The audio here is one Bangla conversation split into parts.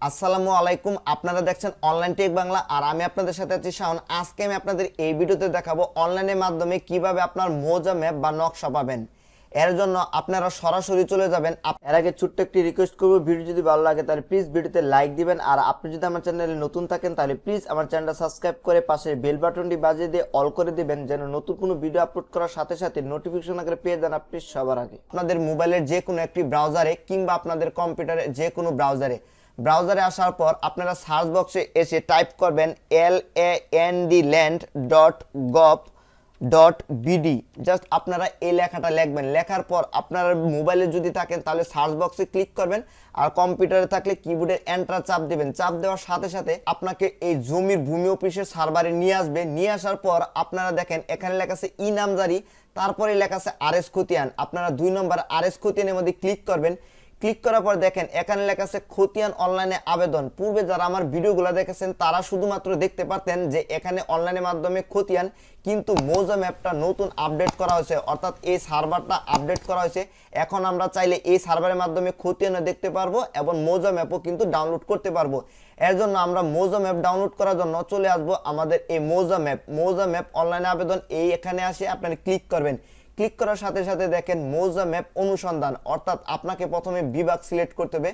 আসসালামু আলাইকুম। আপনারা দেখছেন অনলাইন টেক বাংলা আর আমি আপনাদের সাথে আছি শাওন। আজকে আমি আপনাদের এই ভিডিওতে দেখাবো অনলাইনের মাধ্যমে কিভাবে আপনার মৌজা ম্যাপ বা নকশা পাবেন। এর জন্য আপনারা সরাসরি চলে যাবেন। এর আগে ছোট্ট একটি রিকোয়েস্ট করব, ভিডিও যদি ভালো লাগে তাহলে প্লিজ ভিডিওতে লাইক দিবেন, আর আপনি যদি আমার চ্যানেলে নতুন থাকেন তাহলে প্লিজ আমার চ্যানেলটা সাবস্ক্রাইব করে পাশে বেল বাটনটি বাজিয়ে দিয়ে অল করে দিবেন, যেন নতুন কোনো ভিডিও আপলোড করার সাথে সাথে নোটিফিকেশন আকারে পেয়ে যান আপনি সবার আগে। আপনাদের মোবাইলের যে কোনো একটি ব্রাউজারে কিংবা আপনাদের কম্পিউটারে যে কোনো ব্রাউজারে আসার পর আপনারা সার্চ বক্সে এসে টাইপ করবেন land.gov.bd। জাস্ট আপনারা এই লেখাটা লিখবেন। লেখার পর আপনারা মোবাইলে যদি থাকেন তাহলে সার্চ বক্সে ক্লিক করবেন, আর কম্পিউটারে থাকলে কিবোর্ডের এন্টার চাপ দিবেন। চাপ দেওয়ার সাথে সাথে আপনাকে এই জমির ভূমি অফিসের সার্ভারে নিয়ে আসবে। নিয়ে আসার পর আপনারা দেখেন এখানে লেখা আছে ই নামজারি, তারপরে লেখা আছে আরএস খতিয়ান। আপনারা 2 নম্বর আরএস খতিয়ানের মধ্যে ক্লিক করবেন। ক্লিক করার পর দেখেন এখানে লেখা আছে খতিয়ান অনলাইনে আবেদন। পূর্বে যারা আমার ভিডিওগুলো দেখেছেন তারা শুধুমাত্র দেখতে পারতেন যে এখানে অনলাইনের মাধ্যমে খতিয়ান, কিন্তু মৌজা ম্যাপটা নতুন আপডেট করা হয়েছে, অর্থাৎ এই সার্ভারটা আপডেট করা হয়েছে। এখন আমরা চাইলে এই সার্ভারের মাধ্যমে খতিয়ানও দেখতে পারবো এবং মৌজা ম্যাপও কিন্তু ডাউনলোড করতে পারবো। এর জন্য আমরা মৌজা ম্যাপ ডাউনলোড করার জন্য চলে আসবো আমাদের এই মৌজা ম্যাপ অনলাইনে আবেদন। এই এখানে আসে আপনারা ক্লিক করবেন। ক্লিক করার সাথে সাথে দেখেন মৌজা ম্যাপ অনুসন্ধান, অর্থাৎ আপনাকে প্রথমে বিভাগ সিলেক্ট করতে হবে।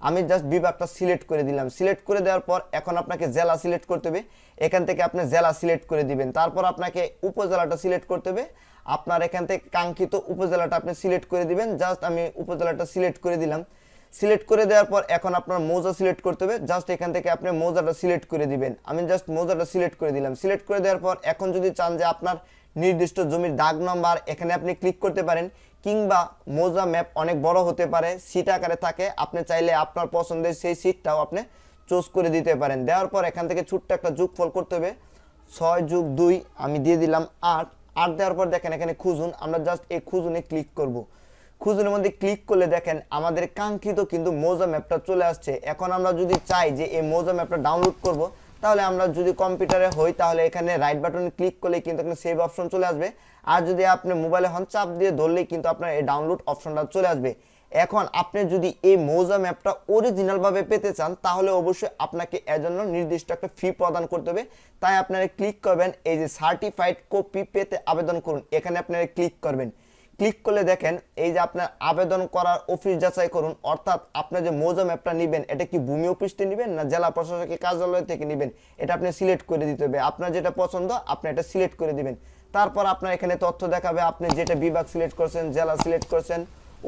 আমি জাস্ট বিভাগটা সিলেক্ট করে দিলাম। সিলেক্ট করে দেওয়ার পর এখন আপনাকে জেলা সিলেক্ট করতে হবে। এখান থেকে আপনি জেলা সিলেক্ট করে দিবেন। তারপর আপনাকে উপজেলাটা সিলেক্ট করতে হবে। আপনার এখান থেকে কাঙ্ক্ষিত উপজেলাটা আপনি সিলেক্ট করে দিবেন। জাস্ট আমি উপজেলাটা সিলেক্ট করে দিলাম। সিলেক্ট করে দেওয়ার পর এখন আপনার মৌজা সিলেক্ট করতে হবে। জাস্ট এখান থেকে আপনি মৌজাটা সিলেক্ট করে দিবেন। আমি জাস্ট মৌজাটা সিলেক্ট করে দিলাম। সিলেক্ট করে দেওয়ার পর এখন যদি চান যে আপনার নির্দিষ্ট জমির দাগ নম্বর, এখানে আপনি ক্লিক করতে পারেন, কিংবা মৌজা ম্যাপ অনেক বড় হতে পারে, সিট আকারে থাকে, আপনি চাইলে আপনার পছন্দের সেই সিটটাও আপনি চুজ করে দিতে পারেন। দেওয়ার পর এখান থেকে ছোট্ট একটা যোগফল করতে হবে। 6 + 2 আমি দিয়ে দিলাম 8 দেওয়ার পর দেখেন এখানে খুঁজুন। আমরা জাস্ট এই খুঁজুনে ক্লিক করব। খুঁজুনের মধ্যে ক্লিক করলে দেখেন আমাদের কাঙ্ক্ষিত কিন্তু মৌজা ম্যাপটা চলে আসছে। এখন আমরা যদি চাই যে এই মৌজা ম্যাপটা ডাউনলোড করব, তাহলে আমরা যদি কম্পিউটারে হই তাহলে এখানে রাইট বাটনে ক্লিক করলে কিন্তু এখানে সেভ অপশন চলে আসবে। আর যদি আপনি মোবাইলে হন চাপ দিয়ে ধরলেই কিন্তু আপনার এই ডাউনলোড অপশনটা চলে আসবে। এখন আপনি যদি এই মৌজা ম্যাপটা অরিজিনাল ভাবে পেতে চান তাহলে অবশ্যই আপনাকে এর জন্য নির্দিষ্ট একটা ফি প্রদান করতে হবে। তাই আপনারা ক্লিক করবেন এই যে সার্টিফাইড কপি পেতে আবেদন করুন, এখানে আপনারা ক্লিক করবেন। ক্লিক করলে দেখেন এই যে আপনার আবেদন করার অফিস যাচাই করুন, অর্থাৎ আপনি যে মৌজা ম্যাপটা নেবেন এটা কি ভূমি অফিস থেকে নেবেন না জেলা প্রশাসকের কার্যালয় থেকে নেবেন, এটা আপনি সিলেক্ট করে দিতে হবে। আপনার যেটা পছন্দ আপনি এটা সিলেক্ট করে দিবেন। তারপর আপনার এখানে তথ্য দেখাবে আপনি যেটা বিভাগ সিলেক্ট করেছেন, জেলা সিলেক্ট করেছেন,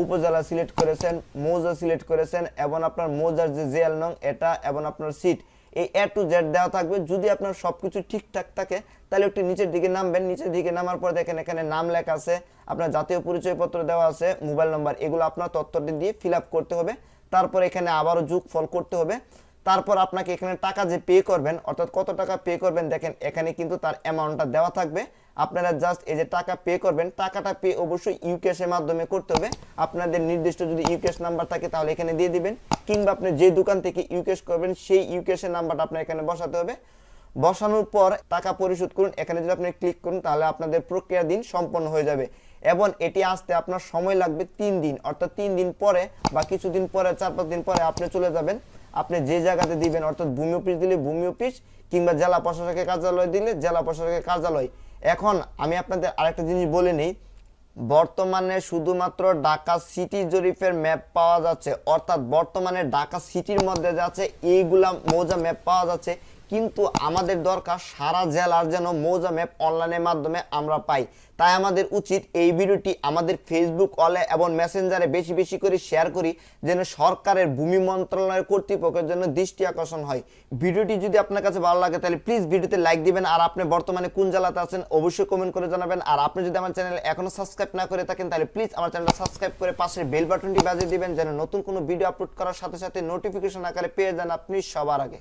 উপজেলা সিলেক্ট করেছেন, মৌজা সিলেক্ট করেছেন, এবং আপনার মৌজার যে জেএল নং এটা এবং আপনার সিট, এই A to Z দেওয়া থাকবে। যদি আপনার সবকিছু ঠিকঠাক থাকে তাহলে একটু নিচের দিকে নামবেন। নিচের দিকে নামার পর দেখেন এখানে নাম লেখা আছে, আপনার জাতীয় পরিচয়পত্র দেওয়া আছে, মোবাইল নম্বর, এগুলো আপনার তথ্যটি দিয়ে ফিল আপ করতে হবে। তারপর এখানে আবারও যোগফল করতে হবে। তারপর আপনাকে এখানে টাকা যে পে করবেন, অর্থাৎ কত টাকা পে করবেন দেখেন এখানে কিন্তু তার অ্যামাউন্টটা দেওয়া থাকবে। আপনারা জাস্ট এই যে টাকা পে করবেন, টাকাটা পে অবশ্যই ইউক্যাশের মাধ্যমে করতে হবে। আপনাদের নির্দিষ্ট যদি ইউক্যাশ নাম্বার থাকে তাহলে এখানে দিয়ে দিবেন, কিংবা আপনি যে দোকান থেকে ইউক্যাশ করবেন সেই ইউক্যাশের নাম্বারটা আপনার এখানে বসাতে হবে। বসানোর পর টাকা পরিশোধ করুন। এখানে যদি আপনি ক্লিক করুন তাহলে আপনাদের প্রক্রিয়া দিন সম্পন্ন হয়ে যাবে, এবং এটি আসতে আপনার সময় লাগবে 3 দিন, অর্থাৎ 3 দিন পরে বা কিছুদিন পরে 4-5 দিন পরে আপনি চলে যাবেন। আপনি যে জায়গাতে দিবেন, অর্থাৎ ভূমি অফিস দিলে ভূমি অফিস, কিংবা জেলা প্রশাসকের কার্যালয় দিলে জেলা প্রশাসকের কার্যালয়। এখন আমি আপনাদের আরেকটা জিনিস বলে নিই, বর্তমানে শুধুমাত্র ঢাকা সিটি জরিপের ম্যাপ পাওয়া যাচ্ছে, অর্থাৎ বর্তমানে ঢাকা সিটির মধ্যে যাচ্ছে এইগুলা মৌজা ম্যাপ পাওয়া যাচ্ছে, কিন্তু আমাদের দরকার সারা জেলার যেন মৌজা ম্যাপ অনলাইনের মাধ্যমে আমরা পাই। তাই আমাদের উচিত এই ভিডিওটি আমাদের ফেসবুক ওয়ালে এবং মেসেঞ্জারে বেশি বেশি করে শেয়ার করি, যেন সরকারের ভূমি মন্ত্রণালয়ের কর্তৃপক্ষের জন্য দৃষ্টি আকর্ষণ হয়। ভিডিওটি যদি আপনার কাছে ভালো লাগে তাহলে প্লিজ ভিডিওতে লাইক দিবেন, আর আপনি বর্তমানে কোন জেলাতে আছেন অবশ্যই কমেন্ট করে জানাবেন। আর আপনি যদি আমার চ্যানেল এখনো সাবস্ক্রাইব না করে থাকেন তাহলে প্লিজ আমার চ্যানেলটা সাবস্ক্রাইব করে পাশের বেল বাটনটি বাজিয়ে দিবেন, যেন নতুন কোনো ভিডিও আপলোড করার সাথে সাথে নোটিফিকেশন আকারে পেয়ে যান আপনি সবার আগে।